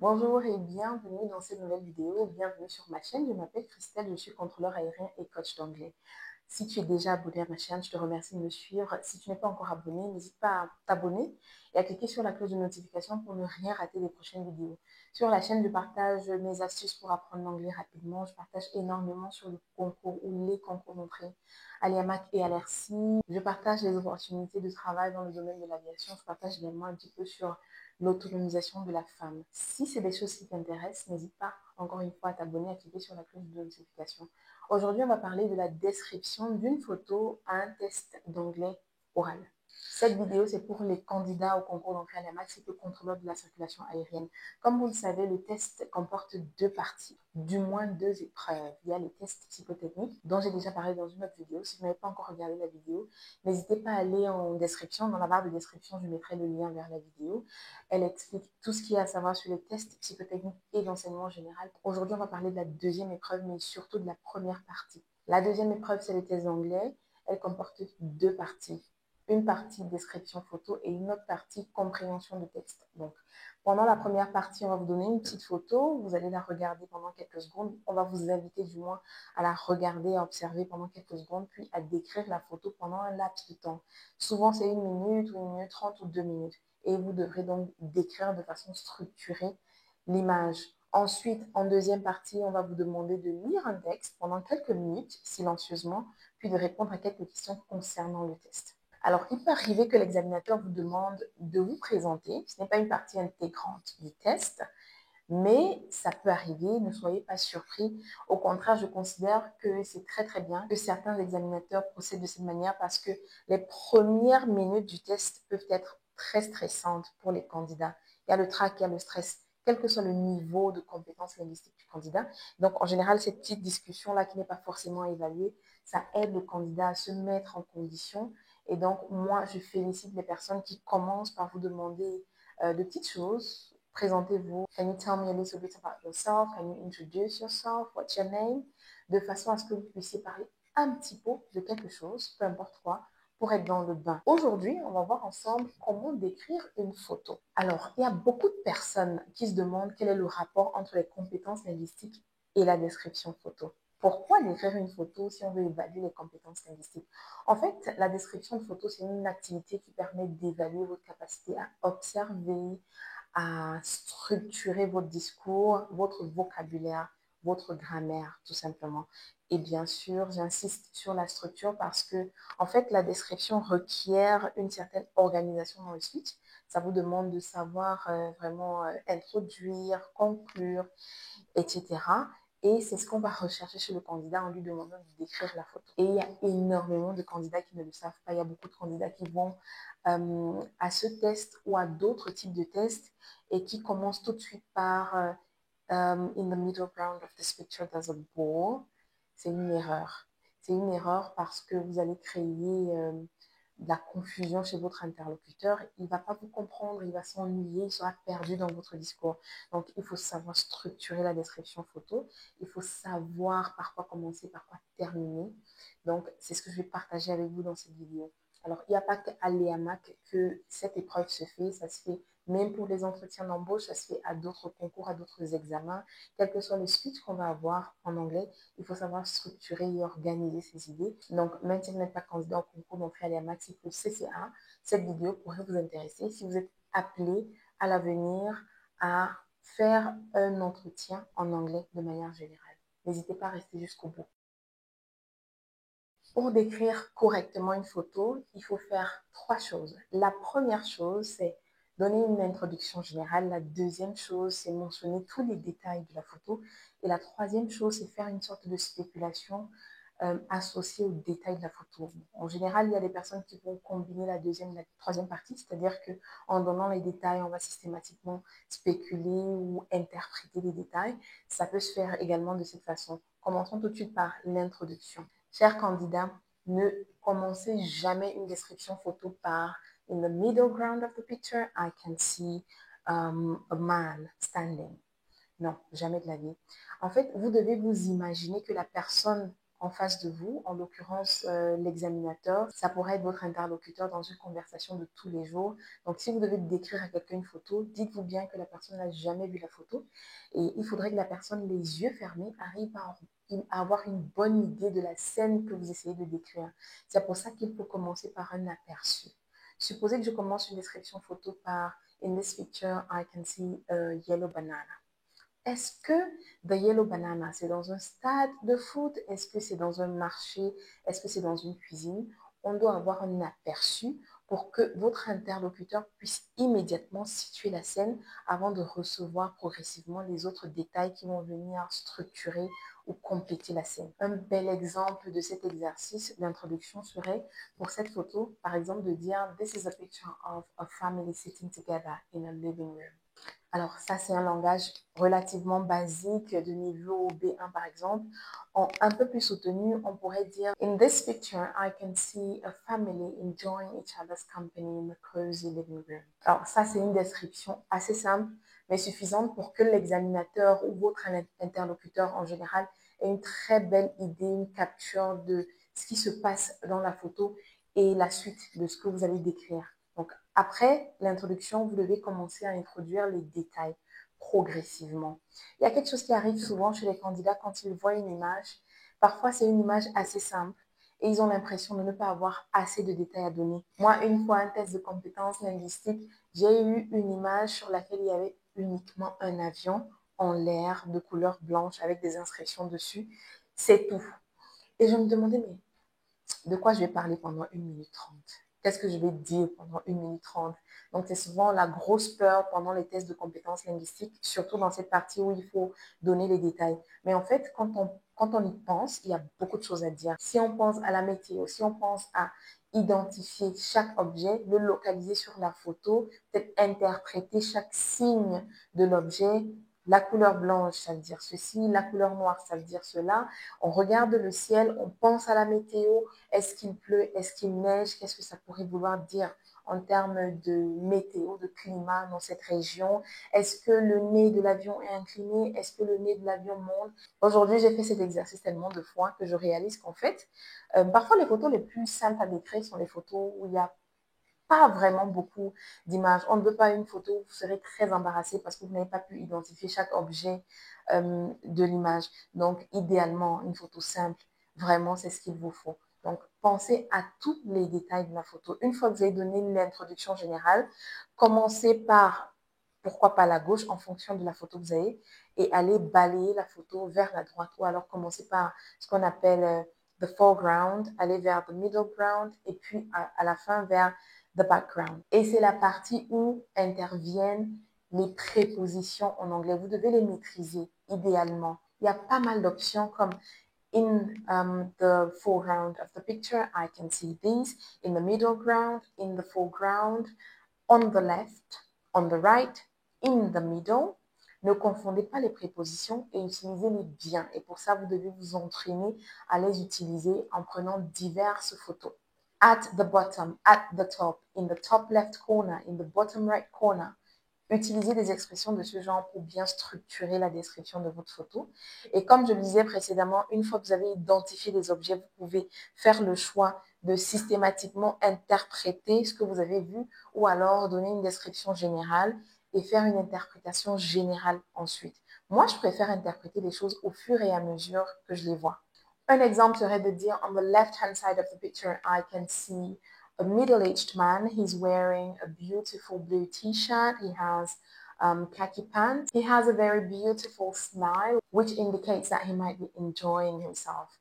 Bonjour et bienvenue dans cette nouvelle vidéo. Bienvenue sur ma chaîne. Je m'appelle Christelle, je suis contrôleur aérien et coach d'anglais. Si tu es déjà abonné à ma chaîne, je te remercie de me suivre. Si tu n'es pas encore abonné, n'hésite pas à t'abonner et à cliquer sur la cloche de notification pour ne rien rater des prochaines vidéos. Sur la chaîne, je partage mes astuces pour apprendre l'anglais rapidement. Je partage énormément sur le concours ou les concours d'entrée à l'IAMAC et à l'ERCI. Je partage les opportunités de travail dans le domaine de l'aviation. Je partage également un petit peu sur l'autonomisation de la femme. Si c'est des choses qui t'intéressent, n'hésite pas encore une fois à t'abonner, à cliquer sur la cloche de notification. Aujourd'hui, on va parler de la description d'une photo à un test d'anglais oral. Cette vidéo, c'est pour les candidats au concours d'entrée à l'IAMAC, c'est le contrôleur de la circulation aérienne. Comme vous le savez, le test comporte deux parties, du moins deux épreuves. Il y a les tests psychotechniques, dont j'ai déjà parlé dans une autre vidéo. Si vous n'avez pas encore regardé la vidéo, n'hésitez pas à aller en description. Dans la barre de description, je mettrai le lien vers la vidéo. Elle explique tout ce qu'il y a à savoir sur les tests psychotechniques et l'enseignement général. Aujourd'hui, on va parler de la deuxième épreuve, mais surtout de la première partie. La deuxième épreuve, c'est le test d'anglais. Elle comporte deux parties. Une partie description photo et une autre partie compréhension de texte. Donc, pendant la première partie, on va vous donner une petite photo. Vous allez la regarder pendant quelques secondes. On va vous inviter du moins à la regarder, à observer pendant quelques secondes, puis à décrire la photo pendant un laps de temps. Souvent, c'est 1 minute ou 1 minute 30 ou 2 minutes. Et vous devrez donc décrire de façon structurée l'image. Ensuite, en deuxième partie, on va vous demander de lire un texte pendant quelques minutes, silencieusement, puis de répondre à quelques questions concernant le test. Alors, il peut arriver que l'examinateur vous demande de vous présenter. Ce n'est pas une partie intégrante du test, mais ça peut arriver, ne soyez pas surpris. Au contraire, je considère que c'est très très bien que certains examinateurs procèdent de cette manière parce que les premières minutes du test peuvent être très stressantes pour les candidats. Il y a le trac, il y a le stress, quel que soit le niveau de compétence linguistique du candidat. Donc, en général, cette petite discussion-là qui n'est pas forcément évaluée, ça aide le candidat à se mettre en condition. Et donc, moi, je félicite les personnes qui commencent par vous demander de petites choses. Présentez-vous. Can you tell me a little bit about yourself? Can you introduce yourself? What's your name? De façon à ce que vous puissiez parler un petit peu de quelque chose, peu importe quoi, pour être dans le bain. Aujourd'hui, on va voir ensemble comment décrire une photo. Alors, il y a beaucoup de personnes qui se demandent quel est le rapport entre les compétences linguistiques et la description photo. Pourquoi décrire une photo si on veut évaluer les compétences linguistiques? En fait, la description de photo, c'est une activité qui permet d'évaluer votre capacité à observer, à structurer votre discours, votre vocabulaire, votre grammaire, tout simplement. Et bien sûr, j'insiste sur la structure parce que, en fait, la description requiert une certaine organisation dans le speech. Ça vous demande de savoir vraiment introduire, conclure, etc. Et c'est ce qu'on va rechercher chez le candidat en lui demandant de décrire la photo. Et il y a énormément de candidats qui ne le savent pas. Il y a beaucoup de candidats qui vont à ce test ou à d'autres types de tests et qui commencent tout de suite par in the middle ground of this picture, there's a ball. C'est une erreur. C'est une erreur parce que vous allez créer de la confusion chez votre interlocuteur. Il ne va pas vous comprendre, il va s'ennuyer, il sera perdu dans votre discours. Donc, il faut savoir structurer la description photo. Il faut savoir par quoi commencer, par quoi terminer. Donc, c'est ce que je vais partager avec vous dans cette vidéo. Alors, il n'y a pas qu'à l'EAMAC que cette épreuve se fait. Ça se fait même pour les entretiens d'embauche, ça se fait à d'autres concours, à d'autres examens. Quel que soit le speech qu'on va avoir en anglais, il faut savoir structurer et organiser ses idées. Donc, même si vous n'êtes pas candidat au concours d'entrée à l'EAMAC, c'est le CCA. Cette vidéo pourrait vous intéresser si vous êtes appelé à l'avenir à faire un entretien en anglais de manière générale. N'hésitez pas à rester jusqu'au bout. Pour décrire correctement une photo, il faut faire trois choses. La première chose, c'est donner une introduction générale. La deuxième chose, c'est mentionner tous les détails de la photo. Et la troisième chose, c'est faire une sorte de spéculation associée aux détails de la photo. En général, il y a des personnes qui vont combiner la deuxième et la troisième partie, c'est-à-dire qu'en donnant les détails, on va systématiquement spéculer ou interpréter les détails. Ça peut se faire également de cette façon. Commençons tout de suite par l'introduction. Chers candidats, ne commencez jamais une description photo par In the middle ground of the picture, I can see a man standing. Non, jamais de la vie. En fait, vous devez vous imaginer que la personne en face de vous, en l'occurrence l'examinateur. Ça pourrait être votre interlocuteur dans une conversation de tous les jours. Donc, si vous devez décrire à quelqu'un une photo, dites-vous bien que la personne n'a jamais vu la photo et il faudrait que la personne, les yeux fermés, arrive à avoir une bonne idée de la scène que vous essayez de décrire. C'est pour ça qu'il faut commencer par un aperçu. Supposez que je commence une description photo par In this picture, I can see a yellow banana. Est-ce que the yellow banana, c'est dans un stade de foot? Est-ce que c'est dans un marché? Est-ce que c'est dans une cuisine? On doit avoir un aperçu pour que votre interlocuteur puisse immédiatement situer la scène avant de recevoir progressivement les autres détails qui vont venir structurer ou compléter la scène. Un bel exemple de cet exercice d'introduction serait pour cette photo, par exemple, de dire This is a picture of a family sitting together in a living room. Alors ça, c'est un langage relativement basique de niveau B1 par exemple. Un peu plus soutenu, on pourrait dire In this picture, I can see a family enjoying each other's company in a cozy living room. Alors ça, c'est une description assez simple, mais suffisante pour que l'examinateur ou votre interlocuteur en général ait une très belle idée, une capture de ce qui se passe dans la photo et la suite de ce que vous allez décrire. Donc, après l'introduction, vous devez commencer à introduire les détails progressivement. Il y a quelque chose qui arrive souvent chez les candidats quand ils voient une image. Parfois, c'est une image assez simple et ils ont l'impression de ne pas avoir assez de détails à donner. Moi, une fois, un test de compétences linguistiques, j'ai eu une image sur laquelle il y avait uniquement un avion en l'air de couleur blanche avec des inscriptions dessus. C'est tout. Et je me demandais, mais de quoi je vais parler pendant 1 minute 30? Qu'est-ce que je vais dire pendant 1 minute 30? Donc, c'est souvent la grosse peur pendant les tests de compétences linguistiques, surtout dans cette partie où il faut donner les détails. Mais en fait, quand on y pense, il y a beaucoup de choses à dire. Si on pense à la météo, si on pense à identifier chaque objet, le localiser sur la photo, peut-être interpréter chaque signe de l'objet. La couleur blanche, ça veut dire ceci, la couleur noire, ça veut dire cela. On regarde le ciel, on pense à la météo, est-ce qu'il pleut, est-ce qu'il neige, qu'est-ce que ça pourrait vouloir dire en termes de météo, de climat dans cette région? Est-ce que le nez de l'avion est incliné? Est-ce que le nez de l'avion monte? Aujourd'hui, j'ai fait cet exercice tellement de fois que je réalise qu'en fait, parfois les photos les plus simples à décrire sont les photos où il y a pas vraiment beaucoup d'images. On ne veut pas une photo où vous serez très embarrassé parce que vous n'avez pas pu identifier chaque objet de l'image. Donc, idéalement, une photo simple, vraiment, c'est ce qu'il vous faut. Donc, pensez à tous les détails de la photo. Une fois que vous avez donné l'introduction générale, commencez par, pourquoi pas la gauche, en fonction de la photo que vous avez, et allez balayer la photo vers la droite. Ou alors, commencez par ce qu'on appelle the foreground, aller vers the middle ground, et puis à la fin vers the background. Et c'est la partie où interviennent les prépositions en anglais. Vous devez les maîtriser idéalement. Il y a pas mal d'options comme in the foreground of the picture, I can see these. In the middle ground, in the foreground, on the left, on the right, in the middle. Ne confondez pas les prépositions et utilisez-les bien. Et pour ça, vous devez vous entraîner à les utiliser en prenant diverses photos. At the bottom, at the top, in the top left corner, in the bottom right corner. Utilisez des expressions de ce genre pour bien structurer la description de votre photo. Et comme je le disais précédemment, une fois que vous avez identifié les objets, vous pouvez faire le choix de systématiquement interpréter ce que vous avez vu ou alors donner une description générale et faire une interprétation générale ensuite. Moi, je préfère interpréter les choses au fur et à mesure que je les vois. Un exemple serait de dire, on the left-hand side of the picture, I can see a middle-aged man. He's wearing a beautiful blue t-shirt. He has khaki pants. He has a very beautiful smile, which indicates that he might be enjoying himself.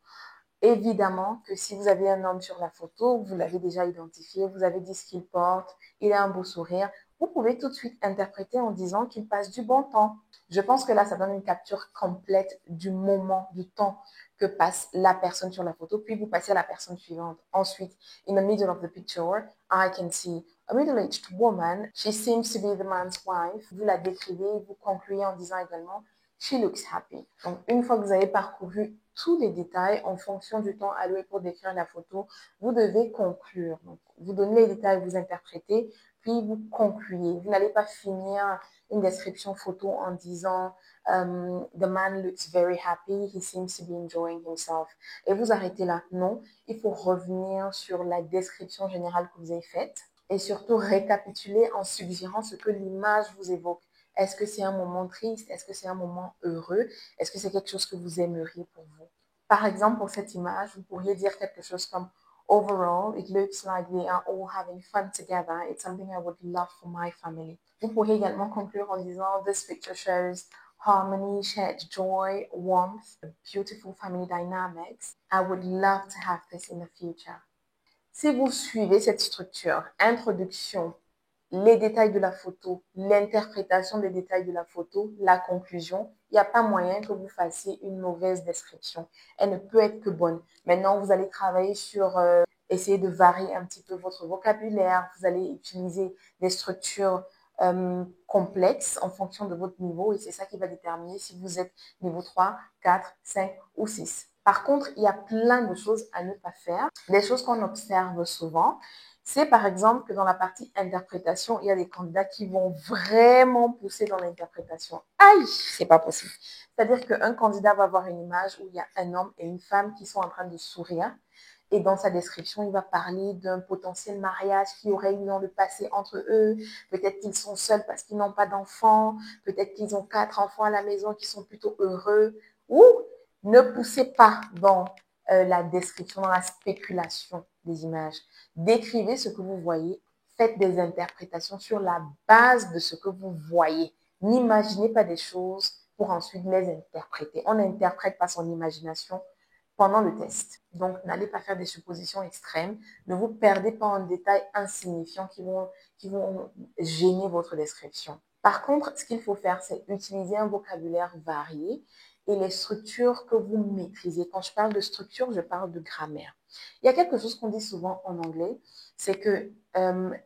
Évidemment que si vous avez un homme sur la photo, vous l'avez déjà identifié, vous avez dit ce qu'il porte, il a un beau sourire, vous pouvez tout de suite interpréter en disant qu'il passe du bon temps. Je pense que là, ça donne une capture complète du moment, du temps que passe la personne sur la photo, puis vous passez à la personne suivante. Ensuite, in the middle of the picture, I can see a middle-aged woman. She seems to be the man's wife. Vous la décrivez, vous concluez en disant également, she looks happy. Donc, une fois que vous avez parcouru tous les détails en fonction du temps alloué pour décrire la photo, vous devez conclure. Donc, vous donnez les détails, vous interprétez, puis vous concluez. Vous n'allez pas finir une description photo en disant The man looks very happy, he seems to be enjoying himself. Et vous arrêtez là. Non, il faut revenir sur la description générale que vous avez faite et surtout récapituler en suggérant ce que l'image vous évoque. Est-ce que c'est un moment triste? Est-ce que c'est un moment heureux? Est-ce que c'est quelque chose que vous aimeriez pour vous? Par exemple, pour cette image, vous pourriez dire quelque chose comme Overall, it looks like they are all having fun together. It's something I would love for my family. Vous pourriez également conclure en disant This picture shows harmony, shared joy, warmth, beautiful family dynamics. I would love to have this in the future. Si vous suivez cette structure, introduction, les détails de la photo, l'interprétation des détails de la photo, la conclusion, il n'y a pas moyen que vous fassiez une mauvaise description. Elle ne peut être que bonne. Maintenant, vous allez travailler sur essayer de varier un petit peu votre vocabulaire. Vous allez utiliser des structures complexes en fonction de votre niveau et c'est ça qui va déterminer si vous êtes niveau 3, 4, 5 ou 6. Par contre, il y a plein de choses à ne pas faire. Des choses qu'on observe souvent, c'est par exemple que dans la partie interprétation, il y a des candidats qui vont vraiment pousser dans l'interprétation. Aïe, c'est pas possible. C'est-à-dire qu'un candidat va avoir une image où il y a un homme et une femme qui sont en train de sourire. Et dans sa description, il va parler d'un potentiel mariage qui aurait eu dans le passé entre eux. Peut-être qu'ils sont seuls parce qu'ils n'ont pas d'enfants. Peut-être qu'ils ont 4 enfants à la maison qui sont plutôt heureux. Ou ne poussez pas dans la description, dans la spéculation des images. Décrivez ce que vous voyez. Faites des interprétations sur la base de ce que vous voyez. N'imaginez pas des choses pour ensuite les interpréter. On n'interprète pas son imagination pendant le test. Donc, n'allez pas faire des suppositions extrêmes. Ne vous perdez pas en détails insignifiants qui vont gêner votre description. Par contre, ce qu'il faut faire, c'est utiliser un vocabulaire varié et les structures que vous maîtrisez. Quand je parle de structure, je parle de grammaire. Il y a quelque chose qu'on dit souvent en anglais, c'est que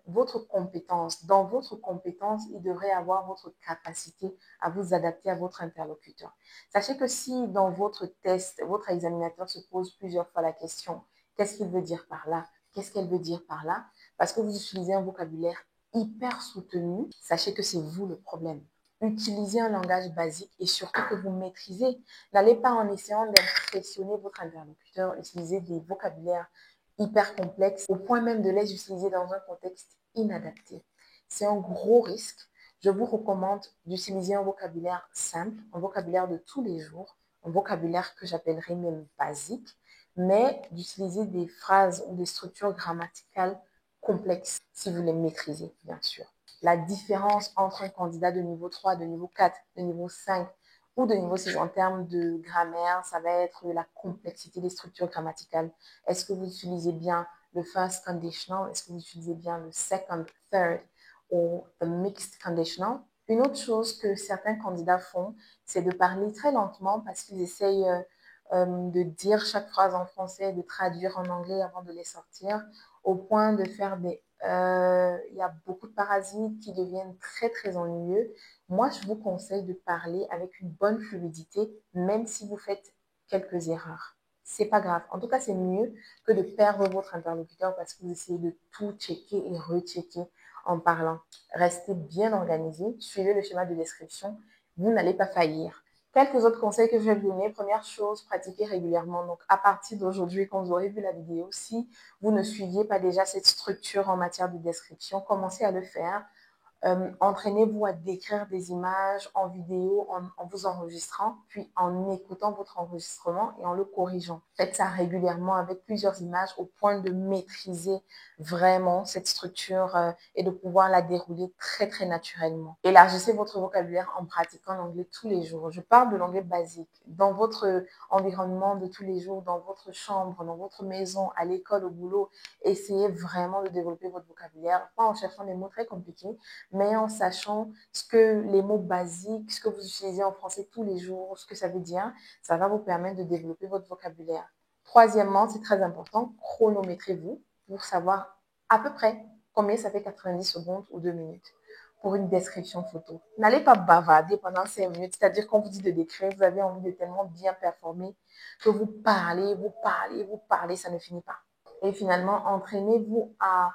votre compétence, dans votre compétence, il devrait avoir votre capacité à vous adapter à votre interlocuteur. Sachez que si dans votre test, votre examinateur se pose plusieurs fois la question, qu'est-ce qu'il veut dire par là? Qu'est-ce qu'elle veut dire par là? Parce que vous utilisez un vocabulaire hyper soutenu, sachez que c'est vous le problème. Utilisez un langage basique et surtout que vous maîtrisez. N'allez pas en essayant d'impressionner votre interlocuteur, utilisez des vocabulaires hyper complexes au point même de les utiliser dans un contexte inadapté. C'est un gros risque. Je vous recommande d'utiliser un vocabulaire simple, un vocabulaire de tous les jours, un vocabulaire que j'appellerais même basique, mais d'utiliser des phrases ou des structures grammaticales complexes si vous les maîtrisez, bien sûr. La différence entre un candidat de niveau 3, de niveau 4, de niveau 5 ou de niveau 6 en termes de grammaire, ça va être la complexité des structures grammaticales. Est-ce que vous utilisez bien le first conditional? Est-ce que vous utilisez bien le second, third ou the mixed conditional? Une autre chose que certains candidats font, c'est de parler très lentement parce qu'ils essayent de dire chaque phrase en français, de traduire en anglais avant de les sortir, au point de faire des il y a beaucoup de parasites qui deviennent très très ennuyeux. Moi, je vous conseille de parler avec une bonne fluidité, même si vous faites quelques erreurs. C'est pas grave. En tout cas, c'est mieux que de perdre votre interlocuteur parce que vous essayez de tout checker et rechecker en parlant. Restez bien organisé, suivez le schéma de description, vous n'allez pas faillir. Quelques autres conseils que je vais vous donner. Première chose, pratiquez régulièrement. Donc, à partir d'aujourd'hui, quand vous aurez vu la vidéo, si vous ne suiviez pas déjà cette structure en matière de description, commencez à le faire. Entraînez-vous à décrire des images en vidéo en vous enregistrant, puis en écoutant votre enregistrement et en le corrigeant. Faites ça régulièrement avec plusieurs images au point de maîtriser vraiment cette structure et de pouvoir la dérouler très très naturellement. Élargissez votre vocabulaire en pratiquant l'anglais tous les jours. Je parle de l'anglais basique. Dans votre environnement de tous les jours, dans votre chambre, dans votre maison, à l'école, au boulot, essayez vraiment de développer votre vocabulaire, pas en cherchant des mots très compliqués, mais en sachant ce que les mots basiques, ce que vous utilisez en français tous les jours, ce que ça veut dire, ça va vous permettre de développer votre vocabulaire. Troisièmement, c'est très important, chronométrez-vous pour savoir à peu près combien ça fait 90 secondes ou 2 minutes pour une description photo. N'allez pas bavarder pendant 5 minutes, c'est-à-dire qu'on vous dit de décrire, vous avez envie de tellement bien performer que vous parlez, vous parlez, vous parlez, ça ne finit pas. Et finalement, entraînez-vous à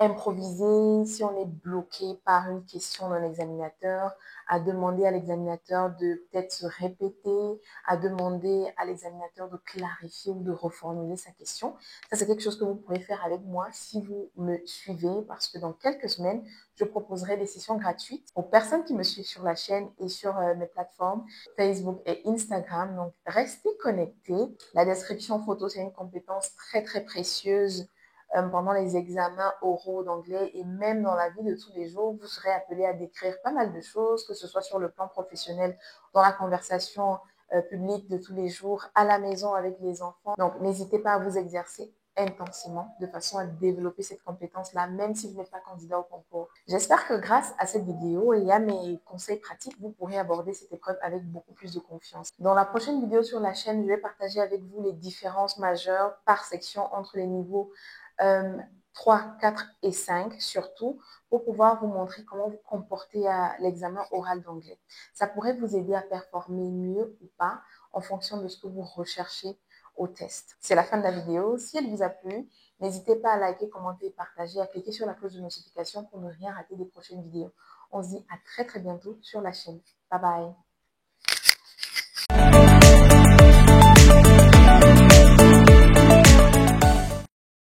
improviser si on est bloqué par une question d'un examinateur, à demander à l'examinateur de peut-être se répéter, à demander à l'examinateur de clarifier ou de reformuler sa question. Ça, c'est quelque chose que vous pourrez faire avec moi si vous me suivez parce que dans quelques semaines, je proposerai des sessions gratuites aux personnes qui me suivent sur la chaîne et sur mes plateformes Facebook et Instagram. Donc, restez connectés. La description photo, c'est une compétence très, très précieuse pendant les examens oraux d'anglais et même dans la vie de tous les jours, vous serez appelé à décrire pas mal de choses, que ce soit sur le plan professionnel, dans la conversation publique de tous les jours, à la maison avec les enfants. Donc, n'hésitez pas à vous exercer intensément de façon à développer cette compétence-là, même si vous n'êtes pas candidat au concours. J'espère que grâce à cette vidéo et à mes conseils pratiques, vous pourrez aborder cette épreuve avec beaucoup plus de confiance. Dans la prochaine vidéo sur la chaîne, je vais partager avec vous les différences majeures par section entre les niveaux 3, 4 et 5 surtout pour pouvoir vous montrer comment vous comporter à l'examen oral d'anglais. Ça pourrait vous aider à performer mieux ou pas en fonction de ce que vous recherchez au test. C'est la fin de la vidéo. Si elle vous a plu, n'hésitez pas à liker, commenter et partager, à cliquer sur la cloche de notification pour ne rien rater des prochaines vidéos. On se dit à très très bientôt sur la chaîne. Bye bye.